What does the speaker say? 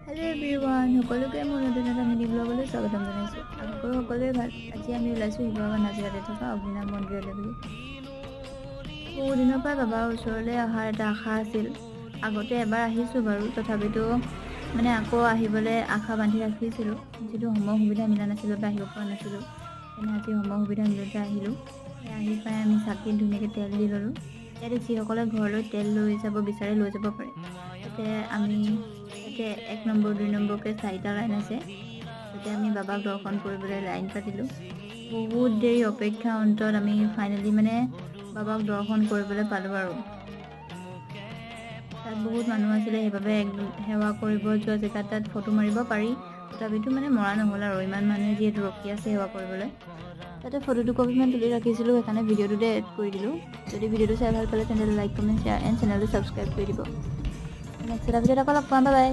Hello everyone সকলোকে মোৰ নতুন এটা মিনি ব্লগলৈ স্বাগতম জনাইছোঁ। আশা কৰোঁ সকলোৱে ভাল। আজি আমি ওলাইছোঁ শিৱসাগৰ নাজিৰাতে থকা অগ্নিনাভ মন্দিৰলৈ বুলি। বহু দিনৰ পৰা বাবাৰ ওচৰলৈ অহাৰ এটা আশা আছিল। আগতে এবাৰ আহিছোঁ বাৰু, তথাপিতো মানে আকৌ আহিবলৈ আশা বান্ধি ৰাখিছিলোঁ। যিটো সময় সুবিধা মিলা নাছিল বাবে আহিব পৰা নাছিলোঁ। সেইকাৰণে আজি সময় সুবিধা মিলোতে আহিলোঁ। আহি পাই আমি চাকিত ধুনীয়াকৈ তেল দি ল'লোঁ। ইয়াতে যিসকলে ঘৰলৈ তেল লৈ যাব বিচাৰে লৈ যাব পাৰে। তাতে আমি ইয়াতে 1 নম্বৰ 2 নম্বৰকৈ 4টা লাইন আছে। তাতে আমি বাবাক দৰ্শন কৰিবলৈ লাইন পাতিলোঁ। বহুত দেৰি অপেক্ষা অন্তত আমি ফাইনেলি মানে বাবাক দৰ্শন কৰিবলৈ পালোঁ আৰু। তাত বহুত মানুহ আছিলে, সেইবাবে সেৱা কৰিব যোৱা জেগাত তাত ফটো মাৰিব পাৰি, তথাপিতো মানে মৰা নহ'ল আৰু ইমান মানুহে যিহেতু ৰখি আছে সেৱা কৰিবলৈ। তাতে ফটো দুকপিমান তুলি ৰাখিছিলোঁ, সেইকাৰণে ভিডিঅ'টোতে এড কৰি দিলোঁ। যদি ভিডিঅ'টো চাই ভাল পালে তেন্তে লাইক কমেণ্ট শ্বেয়াৰ এণ্ড চেনেলটো ছাবস্ক্ৰাইব কৰি দিব। নেক্সট এটা ভিডিঅ'ত আকৌ লগ পাম, বাই বাই।